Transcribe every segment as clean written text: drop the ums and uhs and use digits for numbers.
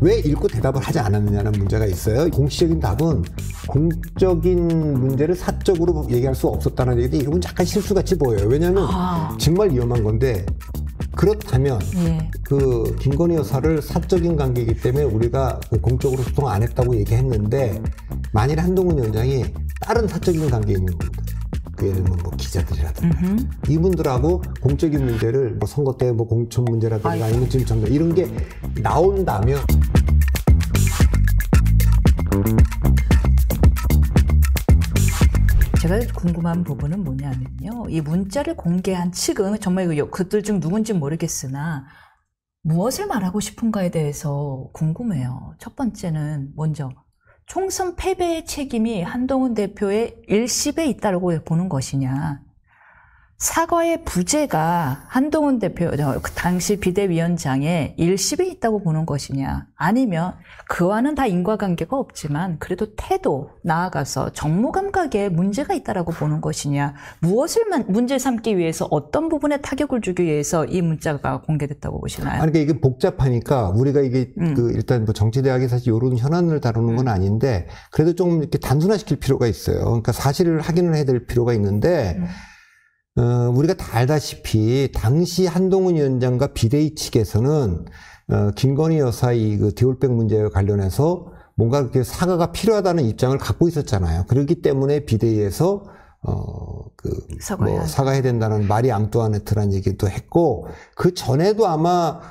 왜 읽고 대답을 하지 않았느냐는 문제가 있어요. 공식적인 답은 공적인 문제를 사적으로 얘기할 수 없었다는 얘기인데 이건 약간 실수같이 보여요. 왜냐하면 정말 위험한 건데 그렇다면 그 김건희 여사를 사적인 관계이기 때문에 우리가 공적으로 소통 안 했다고 얘기했는데 만일 한동훈 위원장이 다른 사적인 관계에 있는 겁니다. 예를 들면 뭐 기자들이라든가 이분들하고 공적인 문제를 뭐 선거 때 뭐 공천 문제라든가 아니면 지금 정당 이런 게 나온다면 제가 궁금한 부분은 뭐냐면요. 이 문자를 공개한 측은 정말 그들 중 누군지 모르겠으나 무엇을 말하고 싶은가에 대해서 궁금해요. 첫 번째는 먼저 총선 패배의 책임이 한동훈 대표의 일십에 있다고 보는 것이냐. 사과의 부재가 한동훈 대표, 그 당시 비대위원장의 일십에 있다고 보는 것이냐. 아니면 그와는 다 인과관계가 없지만 그래도 태도, 나아가서 정무 감각에 문제가 있다고 보는 것이냐. 무엇을 문제 삼기 위해서 어떤 부분에 타격을 주기 위해서 이 문자가 공개됐다고 보시나요? 아니, 그러니까 이게 복잡하니까 우리가 이게 일단 뭐 정치대학이 사실 이런 현안을 다루는 건 아닌데 그래도 좀 이렇게 단순화시킬 필요가 있어요. 그러니까 사실을 확인을 해야 될 필요가 있는데 우리가 다 알다시피 당시 한동훈 위원장과 비대위 측에서는 김건희 여사의 그 디올백 문제와 관련해서 뭔가 그렇게 사과가 필요하다는 입장을 갖고 있었잖아요. 그렇기 때문에 비대위에서 뭐 사과해야 된다는 마리 앙뚜아네트라는 얘기도 했고 그 전에도 아마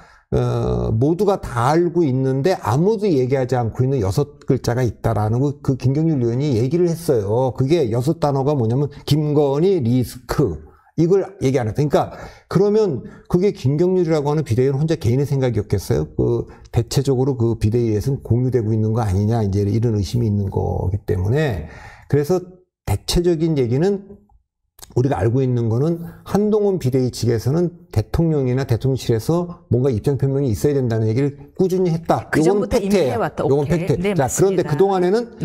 모두가 다 알고 있는데 아무도 얘기하지 않고 있는 6글자가 있다라는 거 그 김경률 의원이 얘기를 했어요. 그게 6단어가 뭐냐면 김건희 리스크. 이걸 얘기 안 했다. 그러니까 그러면 그게 김경률이라고 하는 비대위원 혼자 개인의 생각이었겠어요? 그 대체적으로 그 비대위에서는 공유되고 있는 거 아니냐 이제 이런 의심이 있는 거기 때문에 그래서 대체적인 얘기는 우리가 알고 있는 거는 한동훈 비대위 측에서는 대통령이나 대통령실에서 뭔가 입장 표명이 있어야 된다는 얘기를 꾸준히 했다. 그 전부터 이미 해왔다. 요건 팩트. 네, 자, 그런데 그 동안에는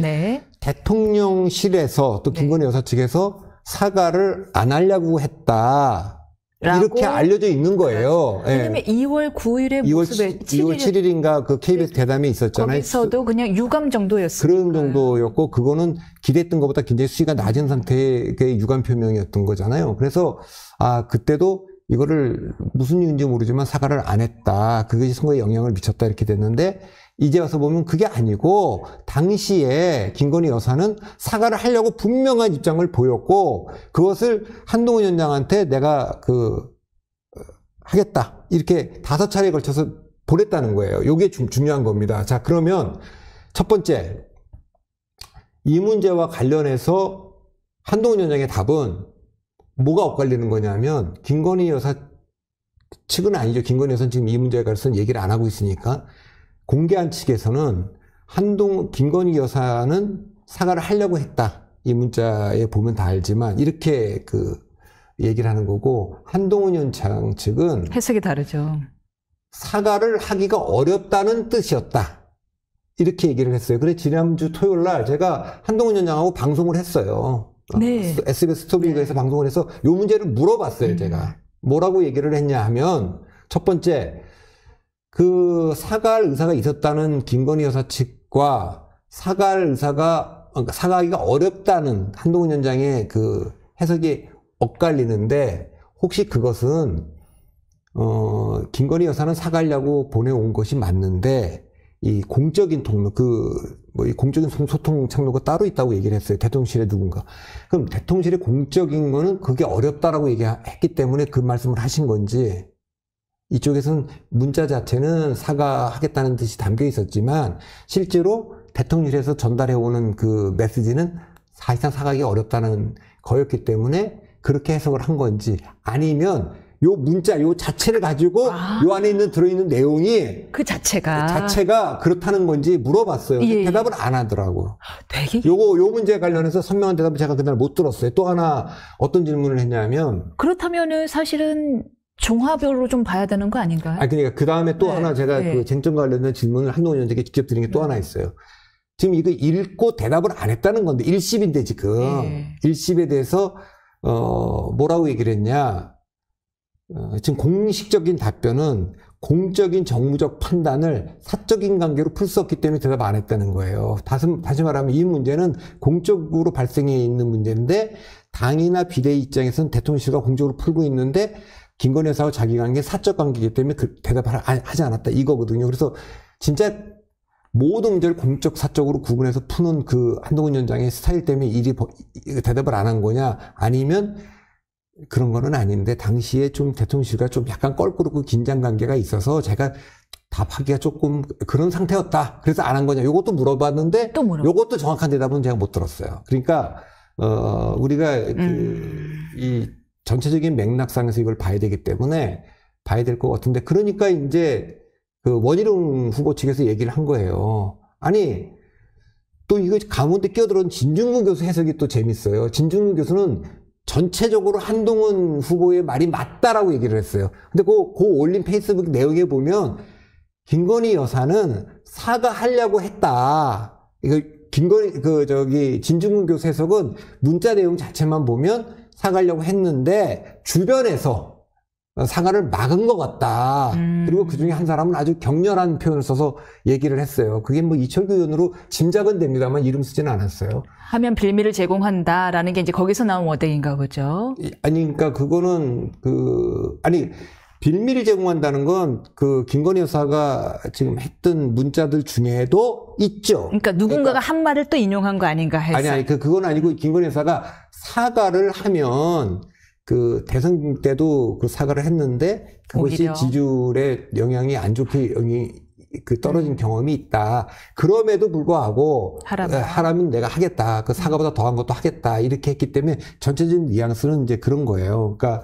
대통령실에서 또 김건희 여사 측에서 사과를 안 하려고 했다. 이렇게 알려져 있는 거예요. 왜냐면 2월 9일에 2월 7일인가 그 KBS 대담에 있었잖아요. 거기서도 그냥 유감 정도였어요. 그런 정도였고 그거는 기대했던 것보다 굉장히 수위가 낮은 상태의 유감 표명이었던 거잖아요. 그래서 그때도 이거를 무슨 이유인지 모르지만 사과를 안 했다. 그것이 선거에 영향을 미쳤다 이렇게 됐는데 이제 와서 보면 그게 아니고 당시에 김건희 여사는 사과를 하려고 분명한 입장을 보였고 그것을 한동훈 위원장한테 내가 하겠다 이렇게 5차례에 걸쳐서 보냈다는 거예요. 이게 중요한 겁니다. 자, 그러면 첫 번째 이 문제와 관련해서 한동훈 위원장의 답은 뭐가 엇갈리는 거냐면 김건희 여사 측은 아니죠. 김건희 여사는 지금 이 문제에 관해서는 얘기를 안 하고 있으니까 공개한 측에서는 김건희 여사는 사과를 하려고 했다. 이 문자에 보면 다 알지만 이렇게 얘기를 하는 거고 한동훈 위원장 측은 해석이 다르죠. 사과를 하기가 어렵다는 뜻이었다. 이렇게 얘기를 했어요. 그래서 지난주 토요일 날 제가 한동훈 위원장하고 방송을 했어요. 네. SBS 스토리그에서 방송을 해서 이 문제를 물어봤어요. 제가. 뭐라고 얘기를 했냐 하면 첫 번째 그 사과할 의사가 있었다는 김건희 여사 측과 사과하기가 어렵다는 한동훈 위원장의 그 해석이 엇갈리는데 혹시 그것은 김건희 여사는 사과하려고 보내온 것이 맞는데 이 공적인 통로 이 공적인 소통 창로가 따로 있다고 얘기를 했어요. 대통령실에 누군가. 그럼 대통령실의 공적인 거는 그게 어렵다라고 얘기했기 때문에 그 말씀을 하신 건지 이쪽에서는 문자 자체는 사과하겠다는 뜻이 담겨 있었지만 실제로 대통령실에서 전달해오는 그 메시지는 사실상 사과하기 어렵다는 거였기 때문에 그렇게 해석을 한 건지 아니면 요 문자 요 자체를 가지고 요 안에 들어있는 내용이 그 자체가 그렇다는 건지 물어봤어요. 예. 대답을 안 하더라고. 되게 요 문제에 관련해서 선명한 대답을 제가 그날 못 들었어요. 또 하나 어떤 질문을 했냐면 그렇다면은 사실은 종합으로 좀 봐야 되는 거 아닌가요? 그러니까 그 다음에 또 하나 제가 그 쟁점과 관련된 질문을 한동훈 위원장께 직접 드린 게 또 하나 있어요. 지금 이거 읽고 대답을 안 했다는 건데 1심인데 지금 1심에 대해서 뭐라고 얘기를 했냐? 지금 공식적인 답변은 공적인 정무적 판단을 사적인 관계로 풀 수 없기 때문에 대답 안 했다는 거예요. 다시 말하면 이 문제는 공적으로 발생해 있는 문제인데 당이나 비대위 입장에서는 대통령실과 공적으로 풀고 있는데 김건희 여사와 자기 관계 사적 관계이기 때문에 그 대답을 하지 않았다 이거거든요. 그래서 진짜 모든 문제를 공적 사적으로 구분해서 푸는 그 한동훈 위원장의 스타일 때문에 대답을 안 한 거냐 아니면 그런 거는 아닌데 당시에 좀 대통령실과 좀 약간 껄끄럽고 긴장 관계가 있어서 제가 답하기가 조금 그런 상태였다. 그래서 안 한 거냐. 요것도 물어봤는데 요것도 정확한 대답은 제가 못 들었어요. 그러니까 우리가 이 전체적인 맥락상에서 이걸 봐야 되기 때문에 봐야 될 것 같은데 그러니까 이제 그 원희룡 후보 측에서 얘기를 한 거예요. 아니 또 이거 가운데 끼어들어온 진중근 교수 해석이 또 재밌어요. 진중근 교수는 전체적으로 한동훈 후보의 말이 맞다라고 얘기를 했어요. 근데 그 올린 페이스북 내용에 보면 김건희 여사는 사과하려고 했다. 이거 진중근 교수 해석은 문자 내용 자체만 보면 사과하려고 했는데 주변에서 사과를 막은 것 같다. 그리고 그 중에 한 사람은 아주 격렬한 표현을 써서 얘기를 했어요. 그게 뭐 이철규 의원으로 짐작은 됩니다만 이름 쓰지는 않았어요. 하면 빌미를 제공한다라는 게 이제 거기서 나온 워딩인가 보죠. 아니, 그러니까 그거는 빌미를 제공한다는 건 그 김건희 여사가 지금 했던 문자들 중에도 있죠. 그러니까 누군가가 한 말을 또 인용한 거 아닌가 해서. 아니, 그건 아니고 김건희 여사가 사과를 하면 그 대선 때도 그 사과를 했는데 그것이 오히려. 지지율에 영향이 안 좋게 떨어진 경험이 있다. 그럼에도 불구하고 하라면 내가 하겠다. 그 사과보다 더한 것도 하겠다. 이렇게 했기 때문에 전체적인 뉘앙스는 이제 그런 거예요. 그러니까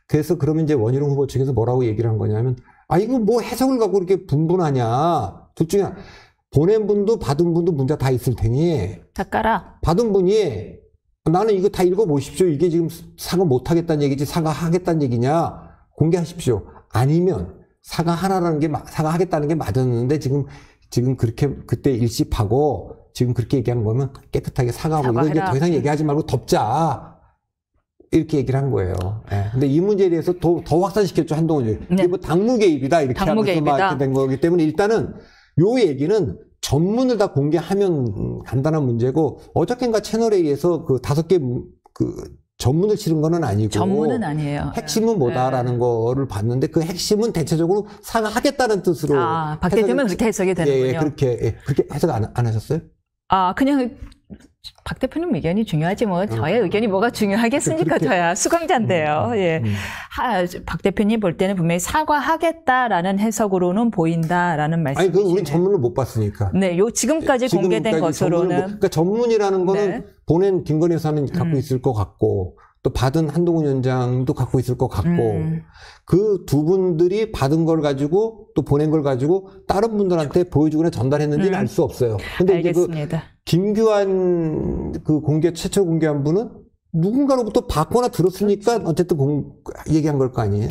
그래서 그러면 이제 원희룡 후보 측에서 뭐라고 얘기를 한 거냐면 이거 뭐 해석을 갖고 이렇게 분분하냐. 둘 중에 보낸 분도 받은 분도 문자 다 있을 테니 다 깔아. 받은 분이 나는 이거 다 읽어보십시오. 이게 지금 사과 못하겠다는 얘기지 사과하겠다는 얘기냐 공개하십시오. 아니면 사과하겠다는 게 맞았는데 지금 그렇게 그때 일십하고 지금 그렇게 얘기한 거면 깨끗하게 사과하고 이거 이제 더 이상 얘기하지 말고 덮자. 이렇게 얘기를 한 거예요. 네. 근데 이 문제에 대해서 더 확산시켰죠, 한동훈이. 네. 이게 뭐 당무 개입이다. 이렇게 하면서 막 이렇게 된 거기 때문에 일단은 요 얘기는 전문을 다 공개하면 간단한 문제고 어저께인가 채널A에서 그 5개 전문을 치른 거는 아니고 전문은 아니에요. 핵심은 뭐다라는 거를 봤는데 그 핵심은 대체적으로 사과하겠다는 뜻으로 박 대표면 그렇게 해석이 되는군요. 그렇게 해석 안 하셨어요? 그냥 박 대표님 의견이 중요하지 뭐 저의 의견이 뭐가 중요하겠습니까? 저야 수강자인데요. 예. 박 대표님 볼 때는 분명히 사과하겠다라는 해석으로는 보인다라는 말씀이시네요. 아니, 그건 우리 전문을 못 봤으니까. 네, 지금까지 공개된 것으로는. 그러니까 전문이라는 거는 보낸 김건희 여사는 갖고 있을 것 같고 또 받은 한동훈 위원장도 갖고 있을 것 같고 그 두 분들이 받은 걸 가지고 또 보낸 걸 가지고 다른 분들한테 보여주거나 전달했는지는 알 수 없어요. 근데 알겠습니다. 이제 김규환 최초 공개한 분은 누군가로부터 받거나 들었으니까 어쨌든 얘기한 걸 거 아니에요?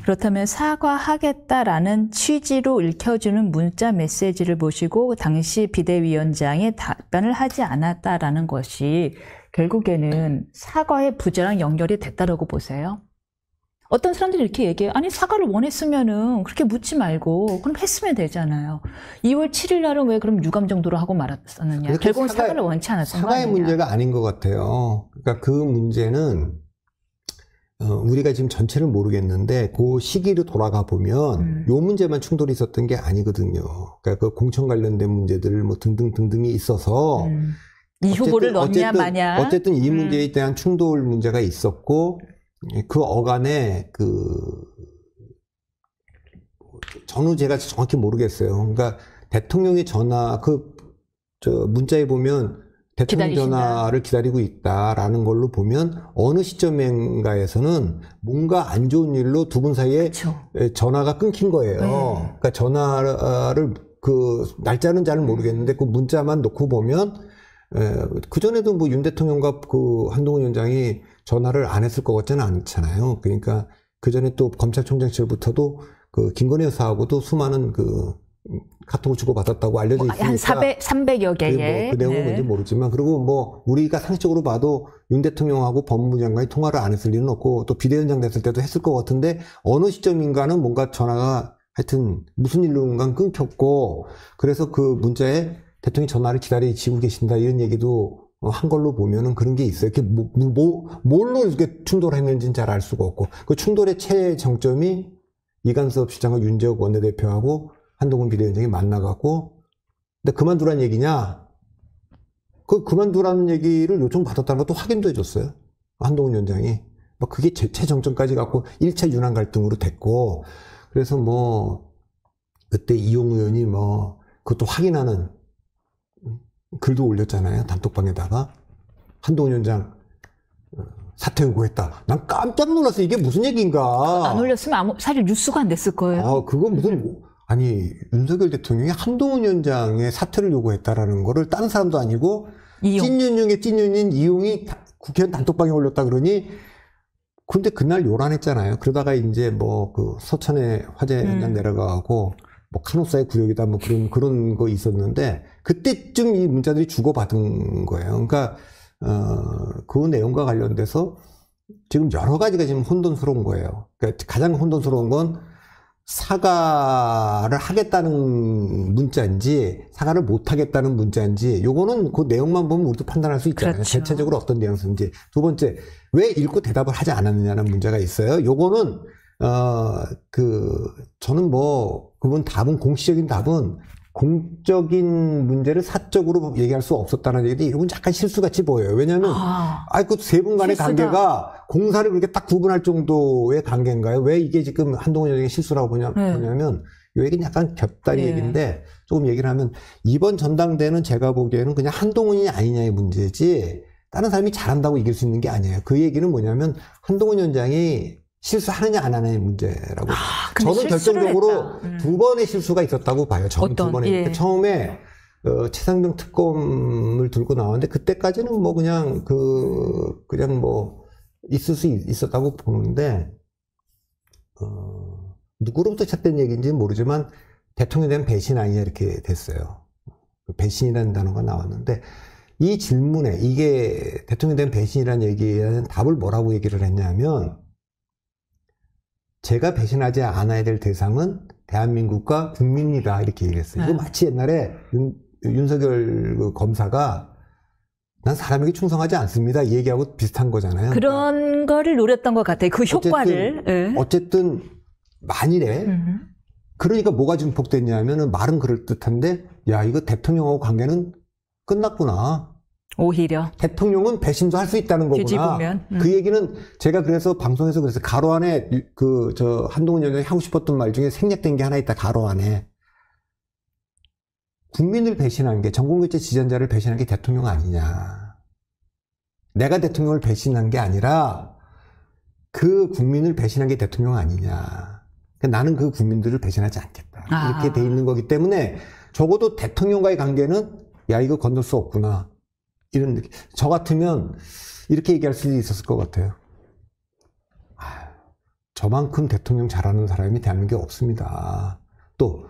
그렇다면 사과하겠다라는 취지로 읽혀주는 문자 메시지를 보시고 당시 비대위원장이 답변을 하지 않았다라는 것이 결국에는 사과의 부재랑 연결이 됐다라고 보세요? 어떤 사람들이 이렇게 얘기해요. 아니 사과를 원했으면은 그렇게 묻지 말고 그럼 했으면 되잖아요. 2월 7일 날은 왜 그럼 유감 정도로 하고 말았었느냐. 결국은 사과를 원치 않았던 거 아니냐. 사과의 문제가 아닌 것 같아요. 그러니까 그 문제는 우리가 지금 전체를 모르겠는데 그 시기로 돌아가 보면 요 문제만 충돌이 있었던 게 아니거든요. 그러니까 그 공천 관련된 문제들 뭐 등등등등이 있어서 이 후보를 넣냐 마냐. 어쨌든 이 문제에 대한 충돌 문제가 있었고 그 어간에 저는 제가 정확히 모르겠어요. 그러니까 대통령의 전화 문자에 보면 대통령 전화를 기다리고 있다라는 걸로 보면 어느 시점인가에서는 뭔가 안 좋은 일로 두 분 사이에 전화가 끊긴 거예요. 그러니까 전화를 날짜는 잘 모르겠는데 그 문자만 놓고 보면 그전에도 뭐 윤 대통령과 그 한동훈 위원장이 전화를 안 했을 것 같지는 않잖아요. 그러니까 그전에 또 검찰총장 시절부터도 그 김건희 여사하고도 수많은 카톡을 주고받았다고 알려져 있으니까. 한 300여 개의. 그 내용은 뭔지 모르지만. 그리고 뭐 우리가 상식적으로 봐도 윤 대통령하고 법무부 장관이 통화를 안 했을 리는 없고 또 비대위원장 됐을 때도 했을 것 같은데 어느 시점인가는 뭔가 전화가 하여튼 무슨 일로인가 끊겼고 그래서 그 문자에 대통령이 전화를 기다리시고 계신다 이런 얘기도 한 걸로 보면은 그런 게 있어요. 이렇게 뭘로 이렇게 충돌했는지는 잘 알 수가 없고 그 충돌의 최정점이 이관섭 시장과 윤재욱 원내대표하고 한동훈 비대위원장이 만나갖고 근데 그만두라는 얘기냐? 그 그만두라는 얘기를 요청받았다는 것도 확인도 해줬어요. 한동훈 위원장이. 뭐 그게 최정점까지 갖고 1차 윤한 갈등으로 됐고 그래서 뭐 그때 이용 의원이 뭐 그것도 확인하는 글도 올렸잖아요. 단톡방에다가 한동훈 위원장 사퇴 요구했다. 난 깜짝 놀랐어. 이게 무슨 얘기인가. 안 올렸으면 사실 뉴스가 안 됐을 거예요. 그거 무슨 아니 윤석열 대통령이 한동훈 위원장의 사퇴를 요구했다라는 거를 다른 사람도 아니고 찐윤 중에 찐윤인 이용이 국회의원 단톡방에 올렸다 그러니 근데 그날 요란했잖아요. 그러다가 이제 뭐 그 서천에 화재 현장 내려가고 뭐 카노사의 구역이다 뭐 그런 거 있었는데 그때쯤 이 문자들이 주고받은 거예요. 그러니까 그 내용과 관련돼서 지금 여러 가지가 지금 혼돈스러운 거예요. 그러니까 가장 혼돈스러운 건 사과를 하겠다는 문자인지 사과를 못 하겠다는 문자인지 요거는 그 내용만 보면 우리도 판단할 수 있잖아요. 그렇죠. 대체적으로 어떤 내용인지. 두 번째, 왜 읽고 대답을 하지 않았느냐는 문제가 있어요. 요거는 저는 뭐 그분 답은 공식적인 답은 공적인 문제를 사적으로 얘기할 수 없었다는 얘기인데 이건 약간 실수같이 보여요. 왜냐하면 그 세 분 간의 실수다. 관계가 공사를 그렇게 딱 구분할 정도의 관계인가요? 왜 이게 지금 한동훈 위원장의 실수라고 보냐면 이 얘기는 약간 곁다리 얘기인데 조금 얘기를 하면 이번 전당대회는 제가 보기에는 그냥 한동훈이 아니냐의 문제지 다른 사람이 잘한다고 이길 수 있는 게 아니에요. 그 얘기는 뭐냐면 한동훈 위원장이 실수하느냐 안 하느냐의 문제라고. 저는 결정적으로 두 번의 실수가 있었다고 봐요. 저는 두 번의. 예. 처음에 최상병 특검을 들고 나왔는데 그때까지는 뭐 그냥 뭐 있을 수 있었다고 보는데 누구로부터 시작된 얘기인지는 모르지만 대통령에 대한 배신 아니냐 이렇게 됐어요. 배신이라는 단어가 나왔는데 이 질문에 이게 대통령에 대한 배신이라는 얘기에 대한 답을 뭐라고 얘기를 했냐면 제가 배신하지 않아야 될 대상은 대한민국과 국민이다 이렇게 얘기를 했어요. 이거 마치 옛날에 윤석열 그 검사가 난 사람에게 충성하지 않습니다 이 얘기하고 비슷한 거잖아요. 그런 거를 노렸던 것 같아요. 그 효과를. 어쨌든 만일에 그러니까 뭐가 증폭됐냐면은 말은 그럴듯한데 야 이거 대통령하고 관계는 끝났구나. 오히려 대통령은 배신도 할 수 있다는 거구나. 뒤집으면. 그 얘기는 제가 그래서 방송에서 그래서 가로 안에 한동훈 위원장이 하고 싶었던 말 중에 생략된 게 하나 있다. 가로 안에 국민을 배신한 게 정권교체 지지자를 배신한 게 대통령 아니냐. 내가 대통령을 배신한 게 아니라 그 국민을 배신한 게 대통령 아니냐. 그러니까 나는 그 국민들을 배신하지 않겠다. 이렇게 돼 있는 거기 때문에 적어도 대통령과의 관계는 야 이거 건널 수 없구나. 이런 느낌. 저 같으면 이렇게 얘기할 수 있었을 것 같아요. 저만큼 대통령 잘하는 사람이 대한민국에 없습니다. 또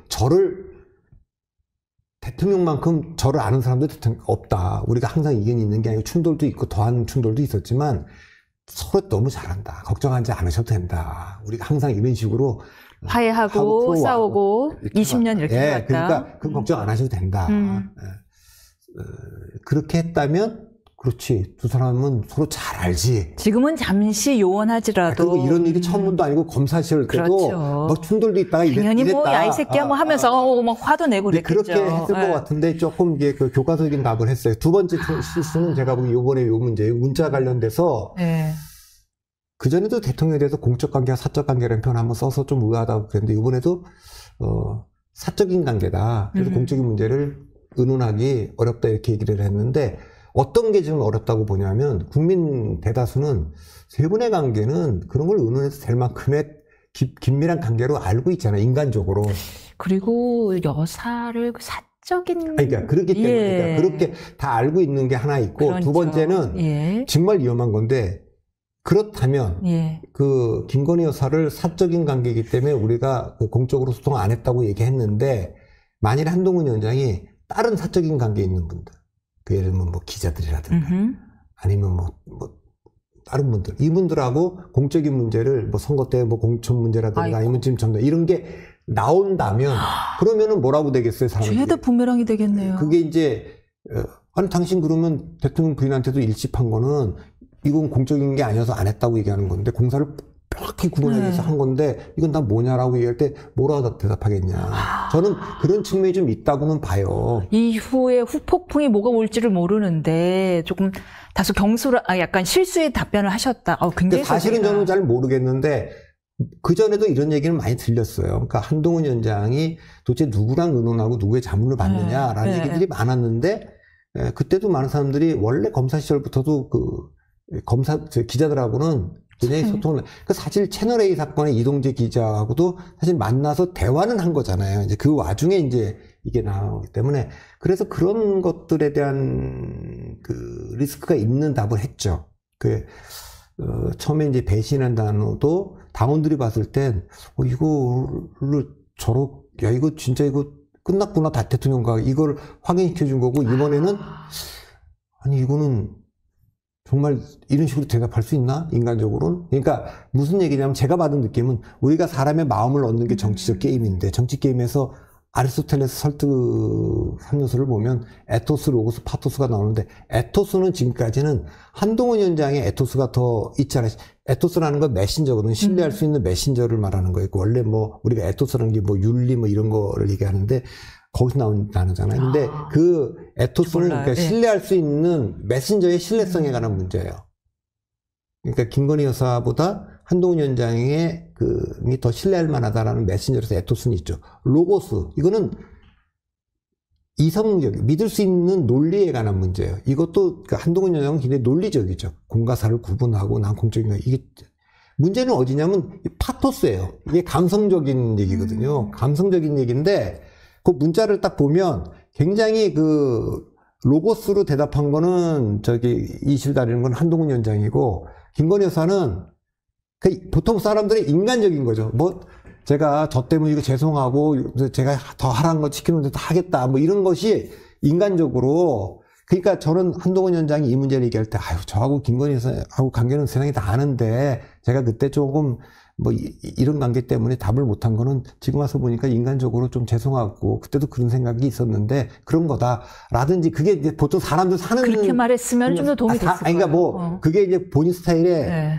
대통령만큼 저를 아는 사람도 없다. 우리가 항상 이견이 있는 게 아니고 충돌도 있고 더한 충돌도 있었지만 서로 너무 잘한다. 걱정하지 않으셔도 된다. 우리가 항상 이런 식으로 화해하고 싸우고 20년 이렇게 해왔다. 해왔다. 그러니까 그 걱정 안 하셔도 된다. 그렇게 했다면 그렇지 두 사람은 서로 잘 알지. 지금은 잠시 요원하지라도 그리고 이런 일이 처음도 아니고 검사실 때도 그렇죠. 막 충돌도 있다가 당연히 이랬다. 뭐 야 이 새끼야 뭐 하면서 막 화도 내고 그랬겠죠. 그렇게 했을 것 같은데 조금 이게 그 교과서적인 답을 했어요. 두 번째 실수는 제가 보기 이번에 요 문제 문자 관련돼서 그 전에도 대통령에 대해서 공적 관계와 사적 관계라는 표현 한번 써서 좀 의아하다고 그랬는데 이번에도 사적인 관계다. 그래서 공적인 문제를 의논하기 어렵다 이렇게 얘기를 했는데 어떤 게 좀 어렵다고 보냐면 국민 대다수는 세 분의 관계는 그런 걸 의논해서 될 만큼의 긴밀한 관계로 알고 있잖아요. 인간적으로. 그리고 여사를 사적인 그러니까 그렇기 때문에 그러니까 그렇게 다 알고 있는 게 하나 있고 그렇죠. 두 번째는 정말 위험한 건데 그렇다면 그 김건희 여사를 사적인 관계이기 때문에 우리가 공적으로 소통 안 했다고 얘기했는데 만일 한동훈 위원장이 다른 사적인 관계에 있는 분들 그 예를 들면 뭐 기자들이라든가 아니면 뭐 다른 분들 이분들하고 공적인 문제를 뭐 선거 때 뭐 공천 문제라든가 아니면 지금 전달 이런 게 나온다면 그러면은 뭐라고 되겠어요, 사람들이? 죄다 부메랑이 되겠네요. 그게 이제 아니 당신 그러면 대통령 부인한테도 일집한 거는 이건 공적인 게 아니어서 안 했다고 얘기하는 건데 공사를 명확히 구분하기 위해서 한 건데 이건 다 뭐냐라고 얘기할 때 뭐라고 대답하겠냐. 저는 그런 측면이 좀 있다고는 봐요. 이후에 후폭풍이 뭐가 올지를 모르는데 조금 다소 약간 실수의 답변을 하셨다. 굉장히 사실은 저는 잘 모르겠는데 그전에도 이런 얘기는 많이 들렸어요. 그러니까 한동훈 위원장이 도대체 누구랑 의논하고 누구의 자문을 받느냐라는 얘기들이 많았는데 그때도 많은 사람들이 원래 검사 시절부터도 기자들하고는 굉장히 소통을, 사실 채널A 사건의 이동재 기자하고도 사실 만나서 대화는 한 거잖아요. 이제 그 와중에 이제 이게 나오기 때문에 그래서 그런 것들에 대한 리스크가 있는 답을 했죠. 처음에 이제 배신한 단어도 당원들이 봤을 땐, 이거를 이거 진짜 이거 끝났구나, 다 대통령과 이걸 확인시켜 준 거고, 이번에는, 아니, 이거는 정말 이런 식으로 대답할 수 있나? 인간적으로는? 그러니까 무슨 얘기냐면 제가 받은 느낌은 우리가 사람의 마음을 얻는 게 정치적 게임인데 정치 게임에서 아리스토텔레스 설득 3요소를 보면 에토스, 로고스, 파토스가 나오는데 에토스는 지금까지는 한동훈 위원장의 에토스가 더 있잖아요. 에토스라는 건 메신저거든요. 신뢰할 수 있는 메신저를 말하는 거예요. 원래 우리가 에토스라는 게 윤리 이런 거를 얘기하는데 거기서 나온 단어잖아요. 근데 그 에토스는 그러니까 신뢰할 수 있는 메신저의 신뢰성에 관한 문제예요. 그러니까 김건희 여사보다 한동훈 위원장의 더 신뢰할 만하다라는 메신저에서 에토스는 있죠. 로고스, 이거는 이성적, 믿을 수 있는 논리에 관한 문제예요. 이것도 한동훈 위원장은 굉장히 논리적이죠. 공과 사를 구분하고 난 공적인 거. 이게 문제는 어디냐면 파토스예요. 이게 감성적인 얘기거든요. 감성적인 얘기인데 그 문자를 딱 보면 굉장히 로고스로 대답한 거는 이실 다리는 건 한동훈 위원장이고 김건희 여사는 보통 사람들이 인간적인 거죠. 제가 저 때문에 이거 죄송하고 제가 더 하라는 거 지키는데 다 하겠다. 이런 것이 인간적으로. 그러니까 저는 한동훈 위원장이 이 문제를 얘기할 때 저하고 김건희 여사하고 관계는 세상이 다 아는데 제가 그때 조금 이런 관계 때문에 답을 못한 거는 지금 와서 보니까 인간적으로 좀 죄송하고 그때도 그런 생각이 있었는데 그런 거다라든지 그게 이제 보통 사람들 사는 그렇게 말했으면 좀 더 도움이 됐을 거예요. 그러니까 그게 이제 본인 스타일에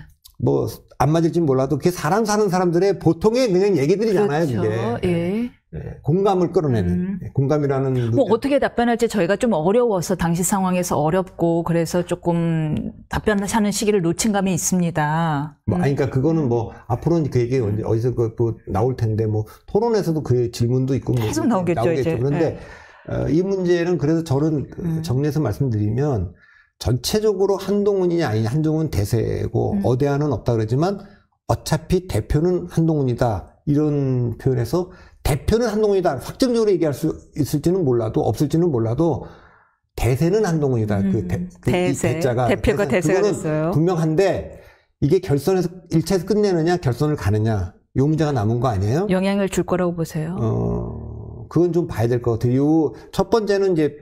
안 맞을지 몰라도 그게 사람 사는 사람들의 보통의 그냥 얘기들이잖아요. 그렇죠. 그게. 공감을 끌어내는 공감이라는 어떻게 답변할지 저희가 좀 어려워서 당시 상황에서 어렵고 그래서 조금 답변하는 시기를 놓친 감이 있습니다. 그러니까 그거는 앞으로는 그 얘기 어디서 나올 텐데 토론에서도 그 질문도 있고 계속 나오겠죠 이제. 그런데 이 문제는 그래서 저는 정리해서 말씀드리면 전체적으로 한동훈이냐 아니냐, 한동훈은 대세고 어대안은 없다 그러지만 어차피 대표는 한동훈이다 이런 표현에서 대표는 한동훈이다 확정적으로 얘기할 수 있을지는 몰라도 없을지는 몰라도 대세는 한동훈이다. 대자가 대표가 대세가 됐어요. 분명한데 이게 결선에서 1차에서 끝내느냐 결선을 가느냐 이 문제가 남은 거 아니에요? 영향을 줄 거라고 보세요. 그건 좀 봐야 될 것 같아요. 첫 번째는 이제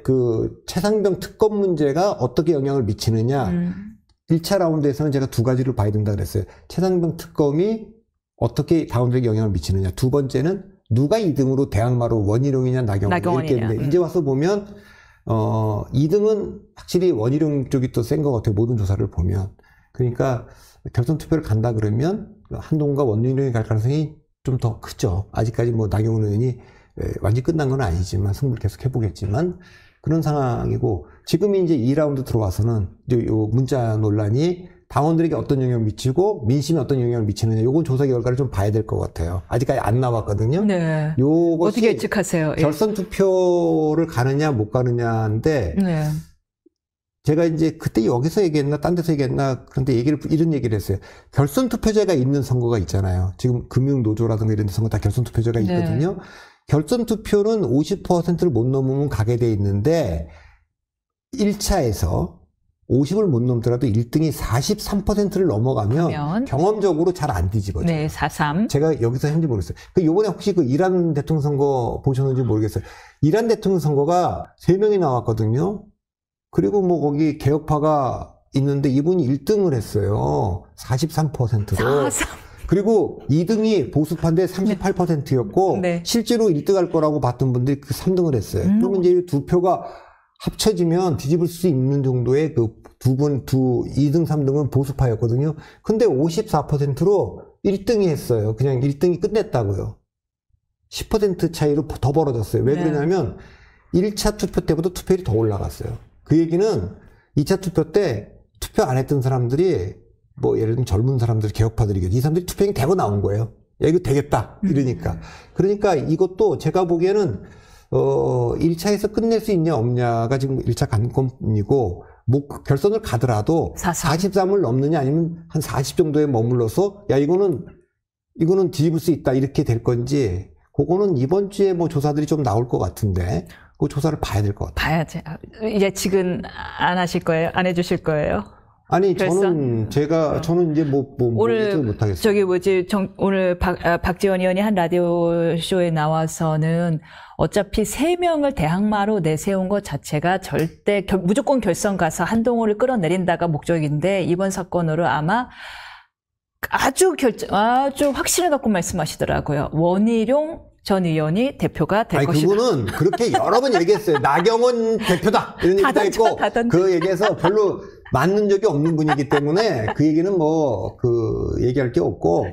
최상병 특검 문제가 어떻게 영향을 미치느냐. 1차 라운드에서는 제가 두 가지를 봐야 된다 그랬어요. 최상병 특검이 어떻게 다운들에게 영향을 미치느냐. 두 번째는 누가 2등으로 대항마로 원희룡이냐 나경원이냐 이렇게 했는데 이제 와서 보면 2등은 확실히 원희룡 쪽이 또 센 것 같아요. 모든 조사를 보면. 그러니까 결선 투표를 간다 그러면 한동훈과 원희룡이 갈 가능성이 좀 더 크죠. 아직까지 나경원 의원이 완전히 끝난 건 아니지만 승부를 계속 해보겠지만 그런 상황이고 지금이 이제 2라운드 들어와서는 이제 요 문자 논란이 당원들에게 어떤 영향을 미치고 민심에 어떤 영향을 미치느냐 요건 조사 결과를 좀 봐야 될 것 같아요. 아직까지 안 나왔거든요. 네. 요것이 어떻게 예측하세요? 결선 투표를 가느냐 못 가느냐인데 제가 이제 그때 여기서 얘기했나 딴 데서 얘기했나 그런데 이런 얘기를 했어요. 결선 투표제가 있는 선거가 있잖아요. 지금 금융노조라든가 이런 선거 다 결선 투표제가 있거든요. 결선 투표는 50%를 못 넘으면 가게 돼 있는데 1차에서 50을 못 넘더라도 1등이 43%를 넘어가면 경험적으로 잘 안 뒤집어져요. 네, 4-3. 제가 여기서 했는지 모르겠어요. 요번에 혹시 이란 대통령 선거 보셨는지 모르겠어요. 이란 대통령 선거가 3명이 나왔거든요. 그리고 거기 개혁파가 있는데 이분이 1등을 했어요. 43%로. 4-3. 그리고 2등이 보수파인데 38%였고 네. 실제로 1등할 거라고 봤던 분들이 그 3등을 했어요. 그러면 이제 두 표가 합쳐지면 뒤집을 수 있는 정도의 그 2등, 3등은 보수파였거든요. 근데 54%로 1등이 했어요. 그냥 1등이 끝냈다고요. 10% 차이로 더 벌어졌어요. 왜 그러냐면 1차 투표 때보다 투표율이 더 올라갔어요. 그 얘기는 2차 투표 때 투표 안 했던 사람들이 뭐 예를 들면 젊은 사람들, 개혁파들이겠죠. 이 사람들이 투표행위 대거 나온 거예요. 야, 이거 되겠다. 이러니까. 그러니까 이것도 제가 보기에는 1차에서 끝낼 수 있냐 없냐가 지금 1차 관건이고 뭐 결선을 가더라도 43을 넘느냐 아니면 한 40 정도에 머물러서 야 이거는 뒤집을 수 있다 이렇게 될 건지 그거는 이번 주에 뭐 조사들이 좀 나올 것 같은데 그 조사를 봐야 될 것 같아요. 봐야지. 예측은 안 하실 거예요? 안 해주실 거예요? 아니 결선? 저는 이제 오늘 못하겠어요. 저기 뭐지 오늘 박지원 의원이 한 라디오 쇼에 나와서는 어차피 3명을 대항마로 내세운 것 자체가 절대 무조건 결선 가서 한동훈을 끌어내린다가 목적인데 이번 사건으로 아마 아주 확신을 갖고 말씀하시더라고요. 원희룡 전 의원이 대표가 될 것이다. 그분은 그렇게 여러 번 얘기했어요. 나경원 대표다 이런 얘기도 했고 그 얘기에서 별로 맞는 적이 없는 분이기 때문에 그 얘기는 얘기할 게 없고